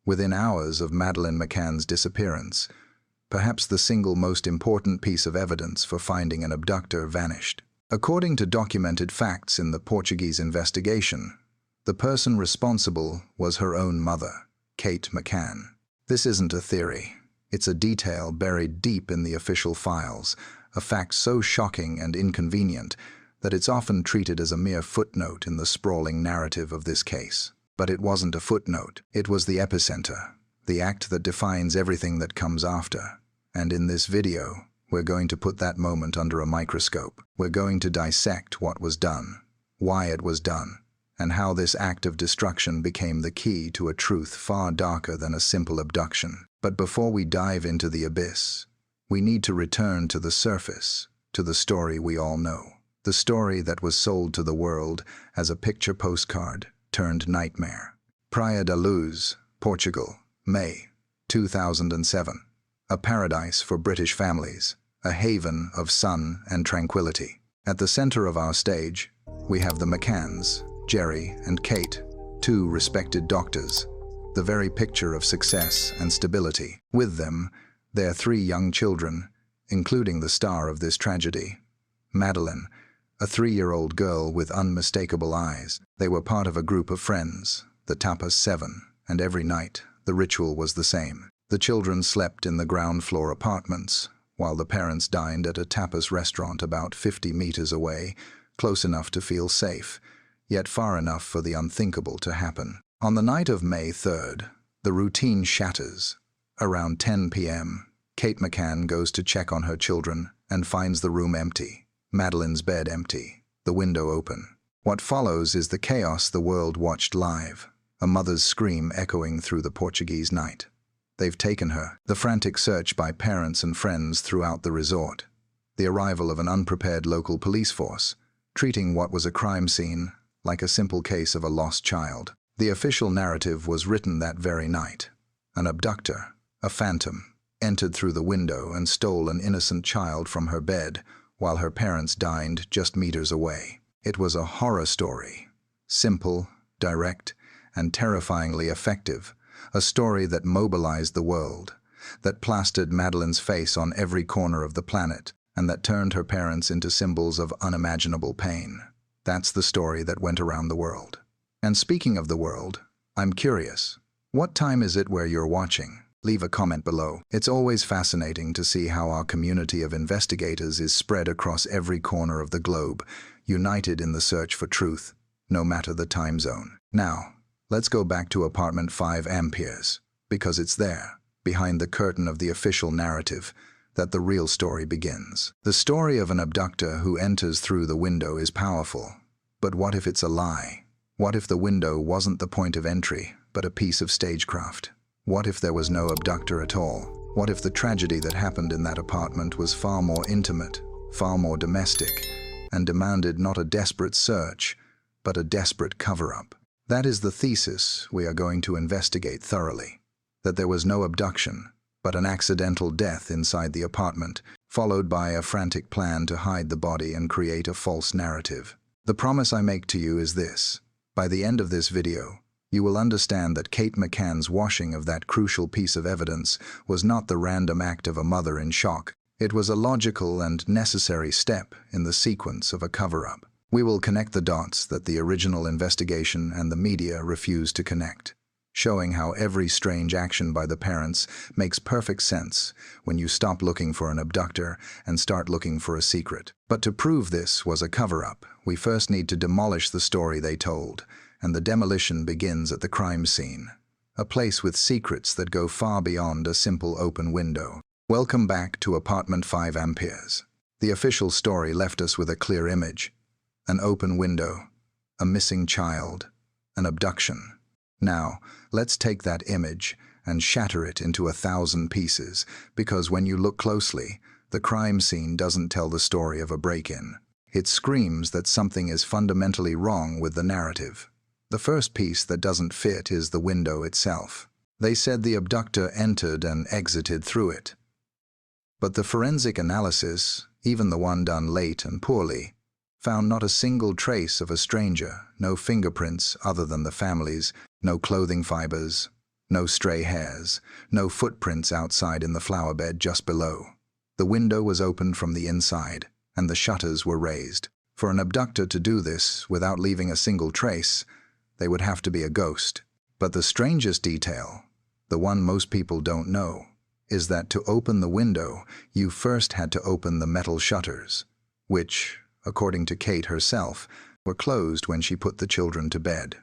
within hours of Madeleine McCann's disappearance, perhaps the single most important piece of evidence for finding an abductor vanished. According to documented facts in the Portuguese investigation, the person responsible was her own mother, Kate McCann. This isn't a theory. It's a detail buried deep in the official files, a fact so shocking and inconvenient that it's often treated as a mere footnote in the sprawling narrative of this case. But it wasn't a footnote. It was the epicenter, the act that defines everything that comes after. And in this video, we're going to put that moment under a microscope. We're going to dissect what was done, why it was done, and how this act of destruction became the key to a truth far darker than a simple abduction. But before we dive into the abyss, we need to return to the surface, to the story we all know. The story that was sold to the world as a picture postcard turned nightmare. Praia da Luz, Portugal, May 2007. A paradise for British families, a haven of sun and tranquility. At the center of our stage, we have the McCanns, Jerry and Kate, two respected doctors, the very picture of success and stability. With them, their three young children, including the star of this tragedy, Madeleine, a 3-year-old girl with unmistakable eyes. They were part of a group of friends, the Tapas 7, and every night the ritual was the same. The children slept in the ground floor apartments, while the parents dined at a tapas restaurant about 50 meters away, close enough to feel safe, yet far enough for the unthinkable to happen. On the night of May 3rd, the routine shatters. Around 10 p.m., Kate McCann goes to check on her children and finds the room empty. Madeleine's bed empty, the window open. What follows is the chaos the world watched live, a mother's scream echoing through the Portuguese night. They've taken her. The frantic search by parents and friends throughout the resort. The arrival of an unprepared local police force, treating what was a crime scene like a simple case of a lost child. The official narrative was written that very night. An abductor, a phantom, entered through the window and stole an innocent child from her bed, while her parents dined just meters away. It was a horror story, simple, direct, and terrifyingly effective, a story that mobilized the world, that plastered Madeleine's face on every corner of the planet, and that turned her parents into symbols of unimaginable pain. That's the story that went around the world. And speaking of the world, I'm curious, what time is it where you're watching? Leave a comment below. It's always fascinating to see how our community of investigators is spread across every corner of the globe, united in the search for truth, no matter the time zone. Now, let's go back to apartment 5 Amperes, because it's there, behind the curtain of the official narrative, that the real story begins. The story of an abductor who enters through the window is powerful. But what if it's a lie? What if the window wasn't the point of entry, but a piece of stagecraft? What if there was no abductor at all? What if the tragedy that happened in that apartment was far more intimate, far more domestic, and demanded not a desperate search, but a desperate cover-up? That is the thesis we are going to investigate thoroughly. That there was no abduction, but an accidental death inside the apartment, followed by a frantic plan to hide the body and create a false narrative. The promise I make to you is this. By the end of this video, you will understand that Kate McCann's washing of that crucial piece of evidence was not the random act of a mother in shock. It was a logical and necessary step in the sequence of a cover-up. We will connect the dots that the original investigation and the media refused to connect, showing how every strange action by the parents makes perfect sense when you stop looking for an abductor and start looking for a secret. But to prove this was a cover-up, we first need to demolish the story they told, and the demolition begins at the crime scene, a place with secrets that go far beyond a simple open window. Welcome back to apartment 5 Amperes. The official story left us with a clear image, an open window, a missing child, an abduction. Now, let's take that image and shatter it into 1,000 pieces, because when you look closely, the crime scene doesn't tell the story of a break-in. It screams that something is fundamentally wrong with the narrative. The first piece that doesn't fit is the window itself. They said the abductor entered and exited through it. But the forensic analysis, even the one done late and poorly, found not a single trace of a stranger, no fingerprints other than the family's, no clothing fibers, No stray hairs, no footprints outside in the flower bed just below. The window was opened from the inside, and the shutters were raised. For an abductor to do this without leaving a single trace, they would have to be a ghost. But the strangest detail, the one most people don't know, is that to open the window, you first had to open the metal shutters, which, according to Kate herself, were closed when she put the children to bed.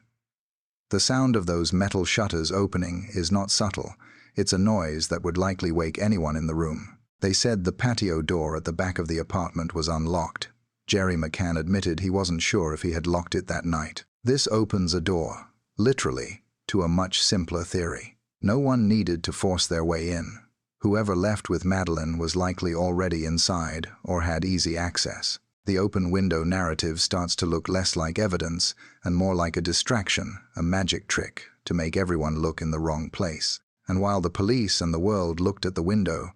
The sound of those metal shutters opening is not subtle. It's a noise that would likely wake anyone in the room. They said the patio door at the back of the apartment was unlocked. Jerry McCann admitted he wasn't sure if he had locked it that night. This opens a door, literally, to a much simpler theory. No one needed to force their way in. Whoever left with Madeleine was likely already inside or had easy access. The open window narrative starts to look less like evidence and more like a distraction, a magic trick to make everyone look in the wrong place. And while the police and the world looked at the window,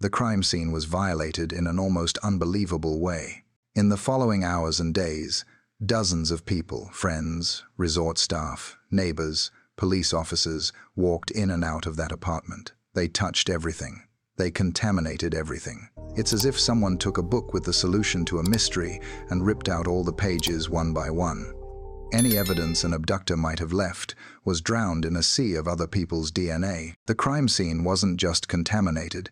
the crime scene was violated in an almost unbelievable way. In the following hours and days, dozens of people, friends, resort staff, neighbors, police officers, walked in and out of that apartment. They touched everything. They contaminated everything. It's as if someone took a book with the solution to a mystery and ripped out all the pages one by one. Any evidence an abductor might have left was drowned in a sea of other people's DNA. The crime scene wasn't just contaminated,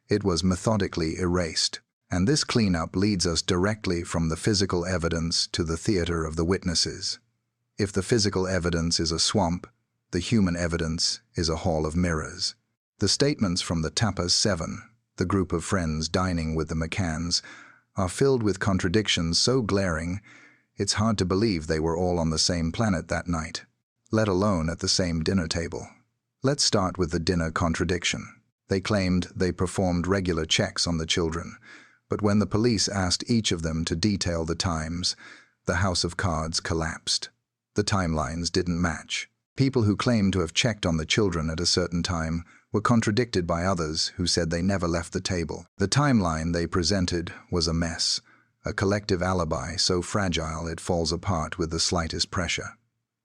it was methodically erased. And this cleanup leads us directly from the physical evidence to the theater of the witnesses. If the physical evidence is a swamp, the human evidence is a hall of mirrors. The statements from the Tapas 7, the group of friends dining with the McCanns, are filled with contradictions so glaring, it's hard to believe they were all on the same planet that night, let alone at the same dinner table. Let's start with the dinner contradiction. They claimed they performed regular checks on the children, but when the police asked each of them to detail the times, the house of cards collapsed. The timelines didn't match. People who claimed to have checked on the children at a certain time were contradicted by others who said they never left the table. The timeline they presented was a mess, a collective alibi so fragile it falls apart with the slightest pressure.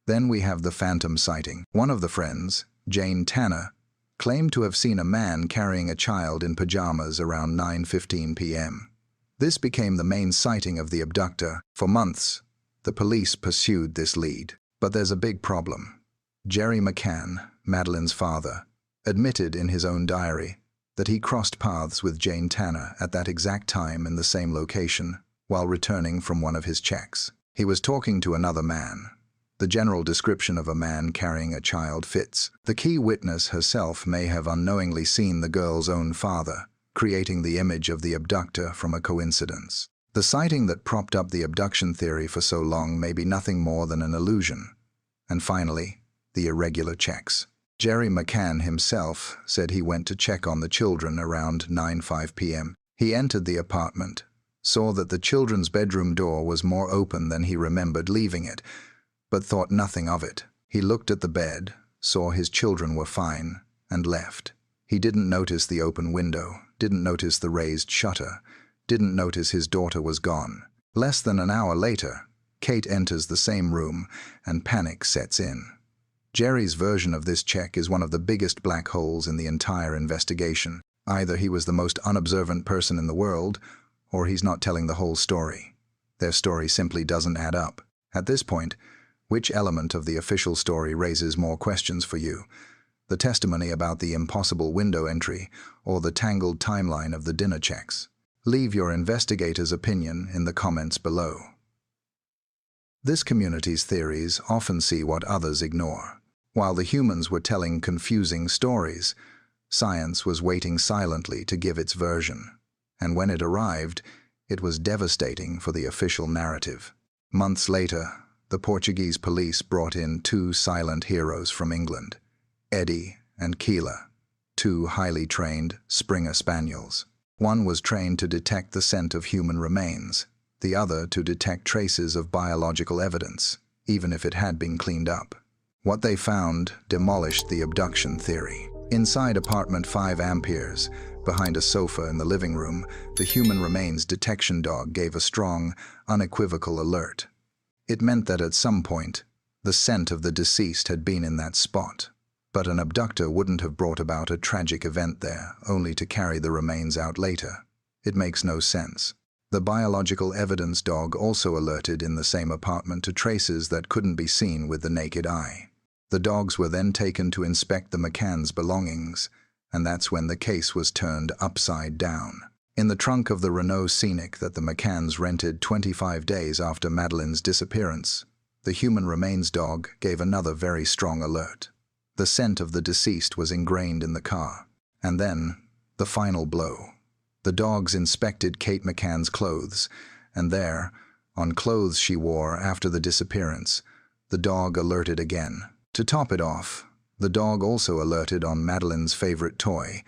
Then we have the phantom sighting. One of the friends, Jane Tanner, claimed to have seen a man carrying a child in pajamas around 9:15 p.m. This became the main sighting of the abductor. For months, the police pursued this lead. But there's a big problem. Jerry McCann, Madeleine's father, admitted in his own diary that he crossed paths with Jane Tanner at that exact time in the same location while returning from one of his checks. He was talking to another man. The general description of a man carrying a child fits. The key witness herself may have unknowingly seen the girl's own father, creating the image of the abductor from a coincidence. The sighting that propped up the abduction theory for so long may be nothing more than an illusion. And finally, the irregular checks. Jerry McCann himself said he went to check on the children around 9:05 p.m. He entered the apartment, saw that the children's bedroom door was more open than he remembered leaving it, but thought nothing of it. He looked at the bed, saw his children were fine, and left. He didn't notice the open window, didn't notice the raised shutter, didn't notice his daughter was gone. Less than an hour later, Kate enters the same room, and panic sets in. Jerry's version of this check is one of the biggest black holes in the entire investigation. Either he was the most unobservant person in the world, or he's not telling the whole story. Their story simply doesn't add up. At this point, which element of the official story raises more questions for you? The testimony about the impossible window entry, or the tangled timeline of the dinner checks? Leave your investigator's opinion in the comments below. This community's theories often see what others ignore. While the humans were telling confusing stories, science was waiting silently to give its version. And when it arrived, it was devastating for the official narrative. Months later, the Portuguese police brought in two silent heroes from England, Eddie and Keela, two highly trained Springer Spaniels. One was trained to detect the scent of human remains, the other to detect traces of biological evidence, even if it had been cleaned up. What they found demolished the abduction theory. Inside apartment 5 Amperes, behind a sofa in the living room, the human remains detection dog gave a strong, unequivocal alert. It meant that at some point, the scent of the deceased had been in that spot. But an abductor wouldn't have brought about a tragic event there, only to carry the remains out later. It makes no sense. The biological evidence dog also alerted in the same apartment to traces that couldn't be seen with the naked eye. The dogs were then taken to inspect the McCann's belongings, and that's when the case was turned upside down. In the trunk of the Renault Scenic that the McCanns rented 25 days after Madeleine's disappearance, the human remains dog gave another very strong alert. The scent of the deceased was ingrained in the car. And then, the final blow. The dogs inspected Kate McCann's clothes, and there, on clothes she wore after the disappearance, the dog alerted again. To top it off, the dog also alerted on Madeleine's favorite toy,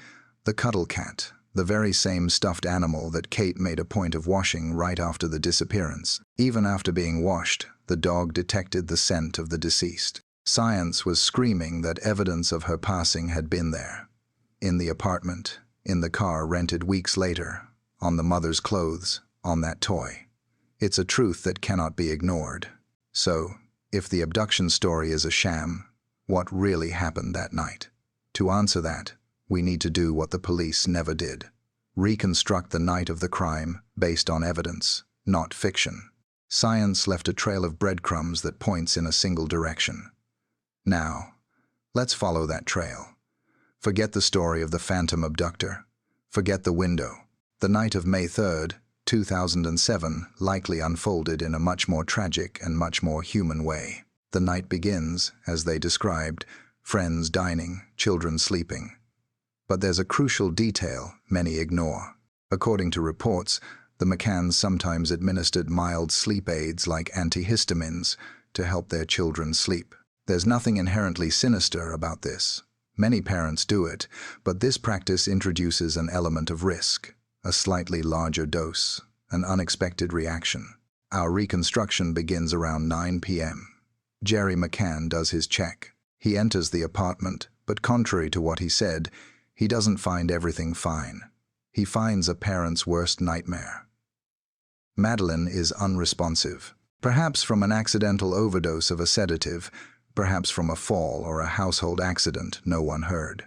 the cuddle cat, the very same stuffed animal that Kate made a point of washing right after the disappearance. Even after being washed, the dog detected the scent of the deceased. Science was screaming that evidence of her passing had been there. In the apartment, in the car rented weeks later, on the mother's clothes, on that toy. It's a truth that cannot be ignored. So, if the abduction story is a sham, what really happened that night? To answer that, we need to do what the police never did. Reconstruct the night of the crime based on evidence, not fiction. Science left a trail of breadcrumbs that points in a single direction. Now, let's follow that trail. Forget the story of the phantom abductor. Forget the window. The night of May 3rd, 2007 likely unfolded in a much more tragic and much more human way. The night begins, as they described, friends dining, children sleeping. But there's a crucial detail many ignore. According to reports, the McCanns sometimes administered mild sleep aids like antihistamines to help their children sleep. There's nothing inherently sinister about this. Many parents do it, but this practice introduces an element of risk, a slightly larger dose, an unexpected reaction. Our reconstruction begins around 9 p.m. Jerry McCann does his check. He enters the apartment, but contrary to what he said, he doesn't find everything fine. He finds a parent's worst nightmare. Madeleine is unresponsive, perhaps from an accidental overdose of a sedative, perhaps from a fall or a household accident no one heard.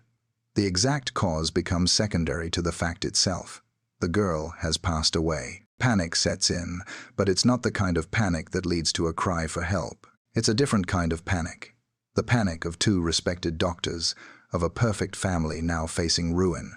The exact cause becomes secondary to the fact itself. The girl has passed away. Panic sets in, but it's not the kind of panic that leads to a cry for help. It's a different kind of panic. The panic of two respected doctors, of a perfect family now facing ruin.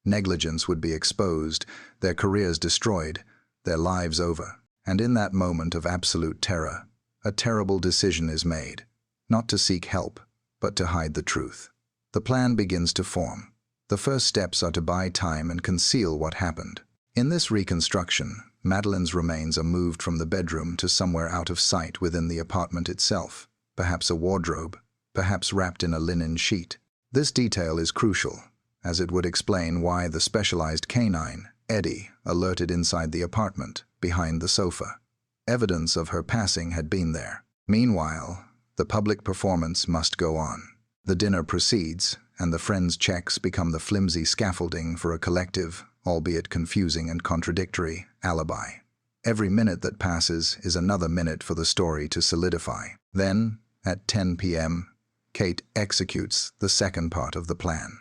Negligence would be exposed, their careers destroyed, their lives over. And in that moment of absolute terror, a terrible decision is made. Not to seek help, but to hide the truth. The plan begins to form. The first steps are to buy time and conceal what happened. In this reconstruction, Madeleine's remains are moved from the bedroom to somewhere out of sight within the apartment itself, perhaps a wardrobe, perhaps wrapped in a linen sheet. This detail is crucial, as it would explain why the specialized canine, Eddie, alerted inside the apartment, behind the sofa. Evidence of her passing had been there. Meanwhile, the public performance must go on. The dinner proceeds, and the friends' checks become the flimsy scaffolding for a collective, albeit confusing and contradictory, alibi. Every minute that passes is another minute for the story to solidify. Then, at 10 p.m., Kate executes the second part of the plan.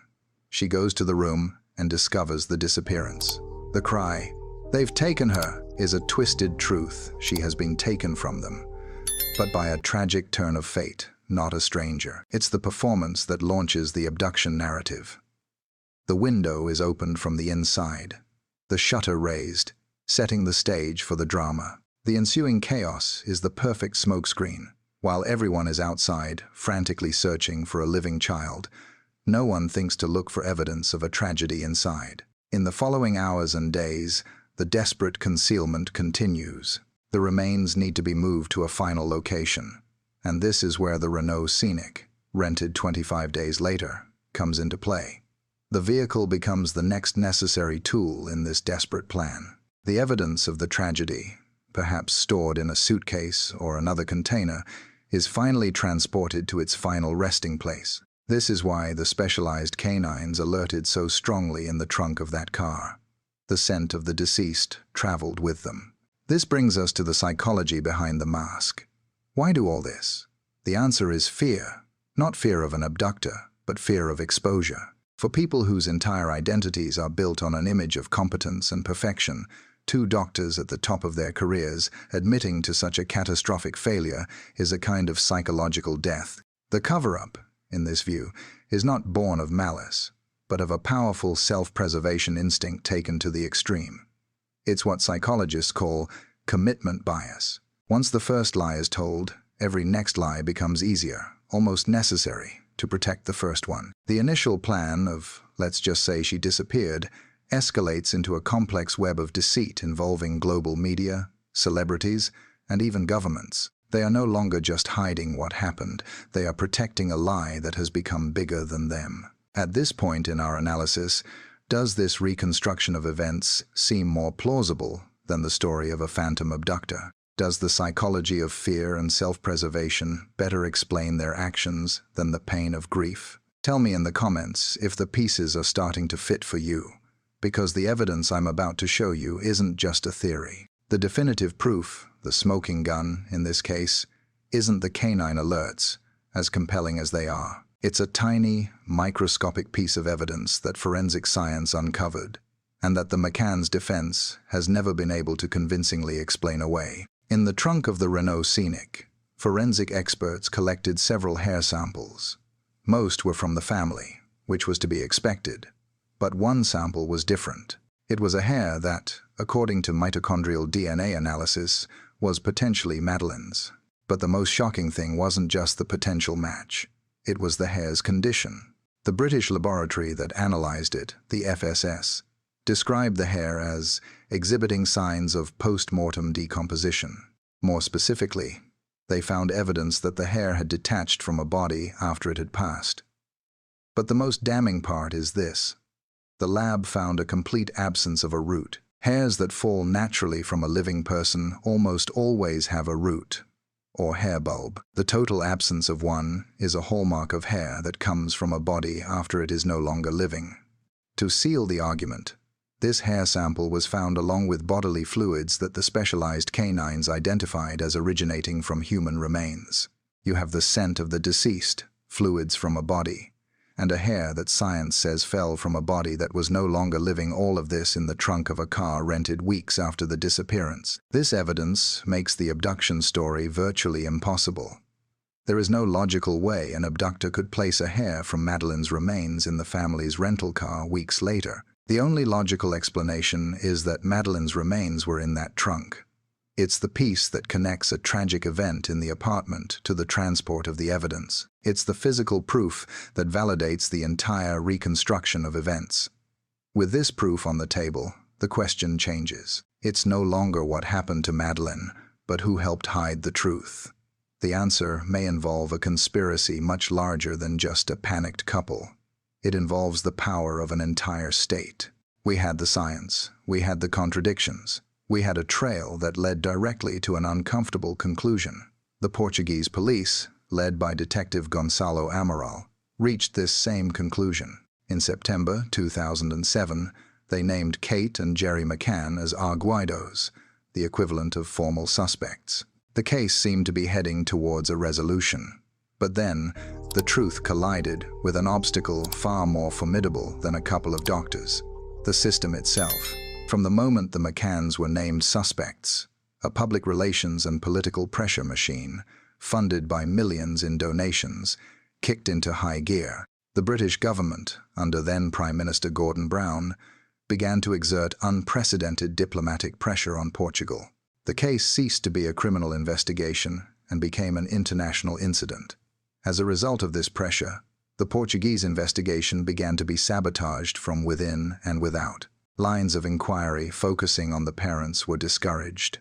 She goes to the room and discovers the disappearance. The cry, "They've taken her," is a twisted truth. She has been taken from them, but by a tragic turn of fate, not a stranger. It's the performance that launches the abduction narrative. The window is opened from the inside, the shutter raised, setting the stage for the drama. The ensuing chaos is the perfect smokescreen. While everyone is outside, frantically searching for a living child, no one thinks to look for evidence of a tragedy inside. In the following hours and days, the desperate concealment continues. The remains need to be moved to a final location, and this is where the Renault Scenic, rented 25 days later, comes into play. The vehicle becomes the next necessary tool in this desperate plan. The evidence of the tragedy, perhaps stored in a suitcase or another container, is finally transported to its final resting place. This is why the specialized canines alerted so strongly in the trunk of that car. The scent of the deceased traveled with them. This brings us to the psychology behind the mask. Why do all this? The answer is fear. Not fear of an abductor, but fear of exposure. For people whose entire identities are built on an image of competence and perfection, two doctors at the top of their careers admitting to such a catastrophic failure is a kind of psychological death. The cover-up, in this view, is not born of malice, but of a powerful self-preservation instinct taken to the extreme. It's what psychologists call commitment bias. Once the first lie is told, every next lie becomes easier, almost necessary, to protect the first one. The initial plan of, let's just say she disappeared, escalates into a complex web of deceit involving global media, celebrities, and even governments. They are no longer just hiding what happened, they are protecting a lie that has become bigger than them. At this point in our analysis, does this reconstruction of events seem more plausible than the story of a phantom abductor? Does the psychology of fear and self-preservation better explain their actions than the pain of grief? Tell me in the comments if the pieces are starting to fit for you, because the evidence I'm about to show you isn't just a theory. The definitive proof, the smoking gun in this case, isn't the canine alerts, as compelling as they are. It's a tiny, microscopic piece of evidence that forensic science uncovered, and that the McCann's defense has never been able to convincingly explain away. In the trunk of the Renault Scenic, forensic experts collected several hair samples. Most were from the family, which was to be expected. But one sample was different. It was a hair that, according to mitochondrial DNA analysis, was potentially Madeleine's. But the most shocking thing wasn't just the potential match. It was the hair's condition. The British laboratory that analyzed it, the FSS, described the hair as exhibiting signs of post-mortem decomposition. More specifically, they found evidence that the hair had detached from a body after it had passed. But the most damning part is this. The lab found a complete absence of a root. Hairs that fall naturally from a living person almost always have a root, or hair bulb. The total absence of one is a hallmark of hair that comes from a body after it is no longer living. To seal the argument, this hair sample was found along with bodily fluids that the specialized canines identified as originating from human remains. You have the scent of the deceased, fluids from a body, and a hair that science says fell from a body that was no longer living, all of this in the trunk of a car rented weeks after the disappearance. This evidence makes the abduction story virtually impossible. There is no logical way an abductor could place a hair from Madeleine's remains in the family's rental car weeks later. The only logical explanation is that Madeleine's remains were in that trunk. It's the piece that connects a tragic event in the apartment to the transport of the evidence. It's the physical proof that validates the entire reconstruction of events. With this proof on the table, the question changes. It's no longer what happened to Madeleine, but who helped hide the truth. The answer may involve a conspiracy much larger than just a panicked couple. It involves the power of an entire state. We had the science, we had the contradictions. We had a trail that led directly to an uncomfortable conclusion. The Portuguese police, led by Detective Gonçalo Amaral, reached this same conclusion. In September 2007, they named Kate and Jerry McCann as arguidos, the equivalent of formal suspects. The case seemed to be heading towards a resolution. But then, the truth collided with an obstacle far more formidable than a couple of doctors: the system itself. From the moment the McCanns were named suspects, a public relations and political pressure machine, funded by millions in donations, kicked into high gear. The British government, under then Prime Minister Gordon Brown, began to exert unprecedented diplomatic pressure on Portugal. The case ceased to be a criminal investigation and became an international incident. As a result of this pressure, the Portuguese investigation began to be sabotaged from within and without. Lines of inquiry focusing on the parents were discouraged.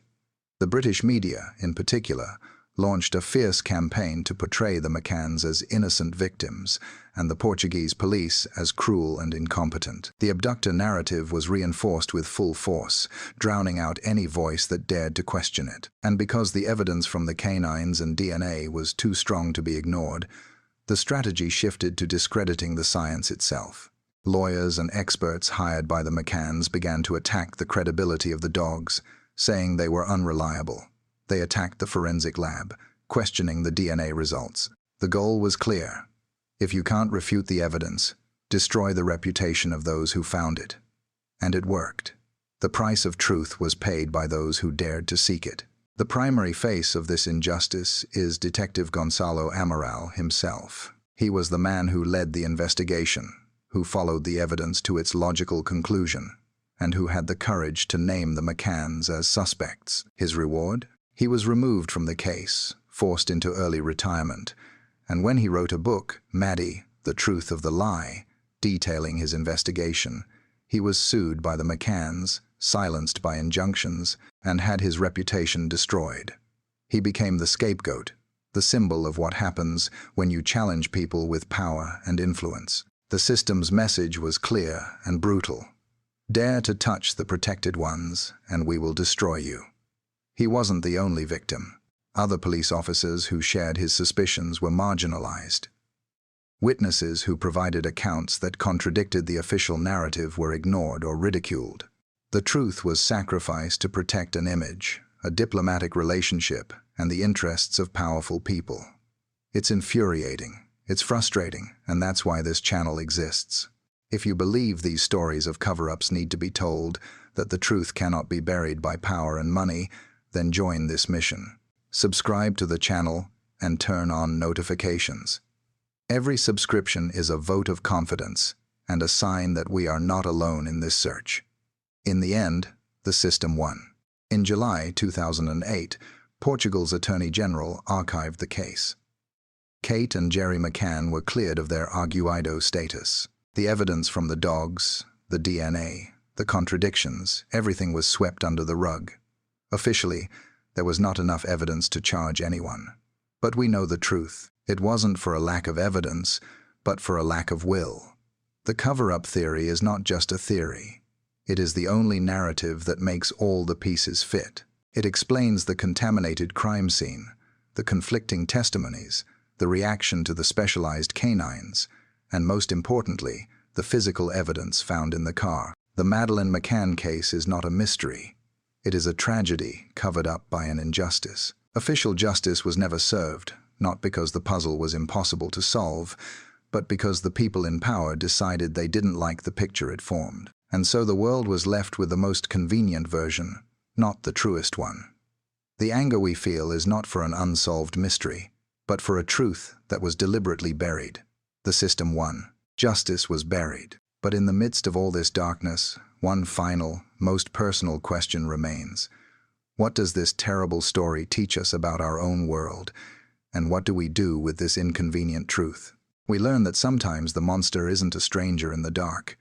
The British media, in particular, launched a fierce campaign to portray the McCanns as innocent victims and the Portuguese police as cruel and incompetent. The abductor narrative was reinforced with full force, drowning out any voice that dared to question it. And because the evidence from the canines and DNA was too strong to be ignored, the strategy shifted to discrediting the science itself. Lawyers and experts hired by the McCanns began to attack the credibility of the dogs, saying they were unreliable. They attacked the forensic lab, questioning the DNA results. The goal was clear. If you can't refute the evidence, destroy the reputation of those who found it. And it worked. The price of truth was paid by those who dared to seek it. The primary face of this injustice is Detective Gonzalo Amaral himself. He was the man who led the investigation, who followed the evidence to its logical conclusion, and who had the courage to name the McCanns as suspects. His reward? He was removed from the case, forced into early retirement, and when he wrote a book, Maddie, The Truth of the Lie, detailing his investigation, he was sued by the McCanns, silenced by injunctions, and had his reputation destroyed. He became the scapegoat, the symbol of what happens when you challenge people with power and influence. The system's message was clear and brutal. Dare to touch the protected ones, and we will destroy you. He wasn't the only victim. Other police officers who shared his suspicions were marginalized. Witnesses who provided accounts that contradicted the official narrative were ignored or ridiculed. The truth was sacrificed to protect an image, a diplomatic relationship, and the interests of powerful people. It's infuriating, it's frustrating, and that's why this channel exists. If you believe these stories of cover-ups need to be told, that the truth cannot be buried by power and money, then join this mission. Subscribe to the channel and turn on notifications. Every subscription is a vote of confidence and a sign that we are not alone in this search. In the end, the system won. In July 2008, Portugal's Attorney General archived the case. Kate and Jerry McCann were cleared of their arguido status. The evidence from the dogs, the DNA, the contradictions, everything was swept under the rug. Officially, there was not enough evidence to charge anyone. But we know the truth. It wasn't for a lack of evidence, but for a lack of will. The cover-up theory is not just a theory. It is the only narrative that makes all the pieces fit. It explains the contaminated crime scene, the conflicting testimonies, the reaction to the specialized canines, and most importantly, the physical evidence found in the car. The Madeleine McCann case is not a mystery. It is a tragedy covered up by an injustice. Official justice was never served, not because the puzzle was impossible to solve, but because the people in power decided they didn't like the picture it formed. And so the world was left with the most convenient version, not the truest one. The anger we feel is not for an unsolved mystery, but for a truth that was deliberately buried. The system won. Justice was buried. But in the midst of all this darkness, one final, most personal question remains. What does this terrible story teach us about our own world? And what do we do with this inconvenient truth? We learn that sometimes the monster isn't a stranger in the dark,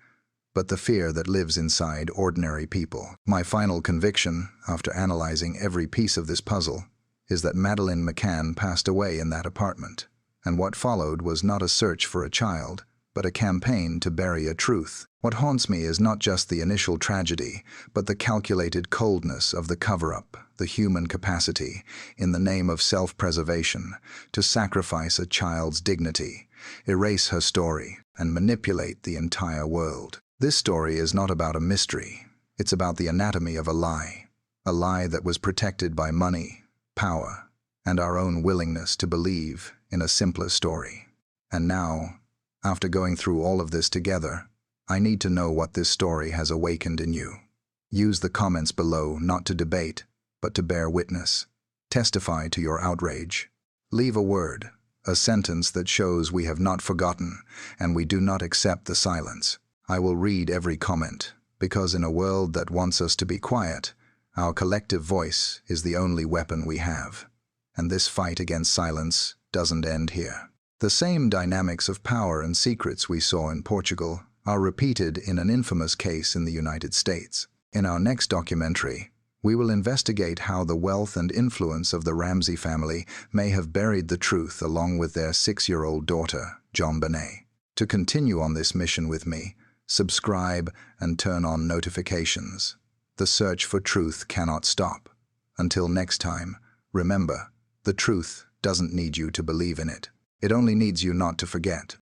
but the fear that lives inside ordinary people. My final conviction, after analyzing every piece of this puzzle, is that Madeleine McCann passed away in that apartment, and what followed was not a search for a child, but a campaign to bury a truth. What haunts me is not just the initial tragedy, but the calculated coldness of the cover-up, the human capacity, in the name of self-preservation, to sacrifice a child's dignity, erase her story, and manipulate the entire world. This story is not about a mystery. It's about the anatomy of a lie that was protected by money, power, and our own willingness to believe in a simpler story. And now, after going through all of this together, I need to know what this story has awakened in you. Use the comments below not to debate, but to bear witness. Testify to your outrage. Leave a word, a sentence that shows we have not forgotten and we do not accept the silence. I will read every comment, because in a world that wants us to be quiet, our collective voice is the only weapon we have. And this fight against silence doesn't end here. The same dynamics of power and secrets we saw in Portugal are repeated in an infamous case in the United States. In our next documentary, we will investigate how the wealth and influence of the Ramsey family may have buried the truth along with their 6-year-old daughter, JonBenet. To continue on this mission with me, subscribe and turn on notifications. The search for truth cannot stop. Until next time, remember, the truth doesn't need you to believe in it. It only needs you not to forget.